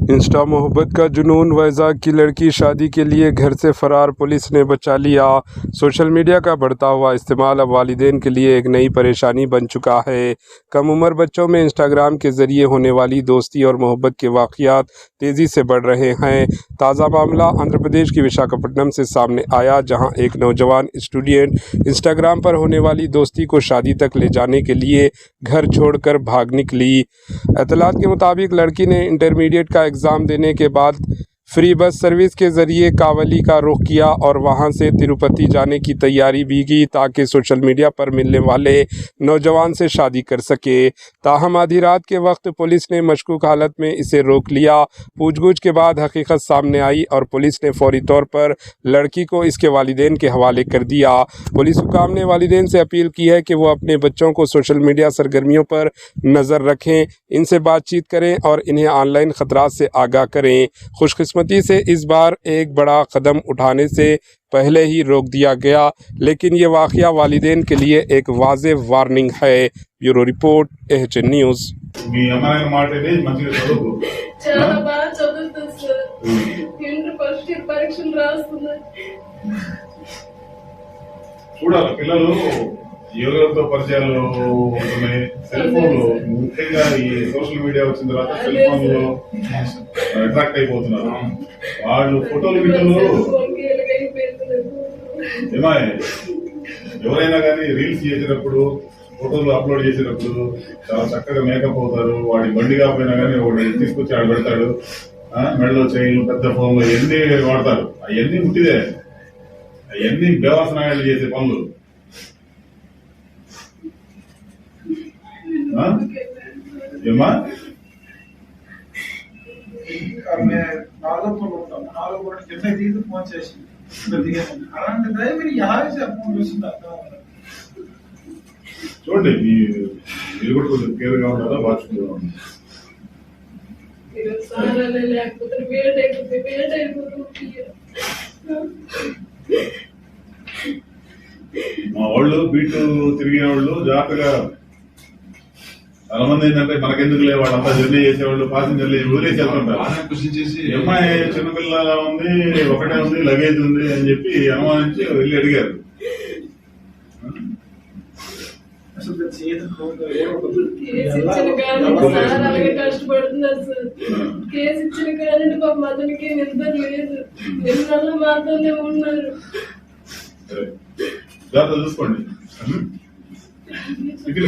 Insta मोहब्बत का जुनून, वैज़ाग की लड़की शादी के लिए घर से फ़रार, पुलिस ने बचा लिया। सोशल मीडिया का बढ़ता हुआ इस्तेमाल अब वालिदैन के लिए एक नई परेशानी बन चुका है। कम उम्र बच्चों में इंस्टाग्राम के ज़रिए होने वाली दोस्ती और मोहब्बत के वाक़यात तेज़ी से बढ़ रहे हैं। ताज़ा मामला आंध्र प्रदेश की विशाखापट्टनम से सामने आया, जहां एक नौजवान स्टूडेंट इंस्टाग्राम पर होने वाली दोस्ती को शादी तक ले जाने के लिए घर छोड़कर भाग निकली। इत्तलात के मुताबिक लड़की ने इंटरमीडिएट का एग्ज़ाम देने के बाद फ्री बस सर्विस के ज़रिए कावली का रुख किया और वहां से तिरुपति जाने की तैयारी भी की, ताकि सोशल मीडिया पर मिलने वाले नौजवान से शादी कर सके। ताहम आधी रात के वक्त पुलिस ने मशकूक हालत में इसे रोक लिया। पूछगछ के बाद हकीकत सामने आई और पुलिस ने फौरी तौर पर लड़की को इसके वालिदैन के हवाले कर दिया। पुलिस हुकाम ने वालिदैन से अपील की है कि वो अपने बच्चों को सोशल मीडिया सरगर्मियों पर नज़र रखें, इनसे बातचीत करें और इन्हें ऑनलाइन ख़तरात से आगाह करें। खुशकिस्मती से इस बार एक बड़ा कदम उठाने से पहले ही रोक दिया गया, लेकिन ये वाक़या वालिदैन के लिए एक वाज़े वार्निंग है। Bureau report, AHN news. చాలా బాగా చదువుతుంది సార్. ఇంటర్ ఫస్ట్ ఇయర్ పరీక్షలు రాస్తున్నారు. చూడాలి పిల్లలు ఎవరెవరితో పరిచయాలు ఉంటున్నాయి. సెల్ ఫోన్ లో ముఖ్యంగా ఈ సోషల్ మీడియా వచ్చిన తర్వాత సెల్ ఫోన్ లో అట్రాక్ట్ అయిపోతున్నారు. వాళ్ళు ఫోటోలు వీడియోలు ఏమాయ్ ఎవరైనా కానీ రీల్స్ చేసేటప్పుడు ఫోటోలు అప్లోడ్ చేసేటప్పుడు చాలా చక్కగా మేకప్ అవుతారు. వాడి బండి కాకపోయినా కానీ వాడు తీసుకొచ్చి ఆడ పెడతాడు. మెడలో చైన్లు, పెద్ద ఫోన్లు ఎన్ని వాడతారు. అవన్నీ ముట్టిదే, అవన్నీ బేవాసనాయాలు చేసే పనులు. ఏమా చూడండి, మీరు కూడా కొంచెం కేర్గా ఉండాలా, బాగా మా వాళ్ళు బీటు తిరిగిన వాళ్ళు జాగ్రత్తగా. చాలా మంది ఏంటంటే మనకెందుకులే వాళ్ళంతా జర్నీ చేసేవాళ్ళు పాసింజర్లు వదిలేసి వెళ్తుంటారు. అమ్మాయి చిన్నపిల్లలా ఉంది, ఒకటే ఉంది, లగేజ్ ఉంది అని చెప్పి అనుమానించి వెళ్ళి అడిగారు. కష్టపడుతున్నారు సార్. కేసు ఇచ్చిన కానీ పాప అతనికి నిద్ర లేదు, నిన్న మాత్రమే ఉన్నారు. జాగ్రత్త చూసుకోండి. ఇక్కడ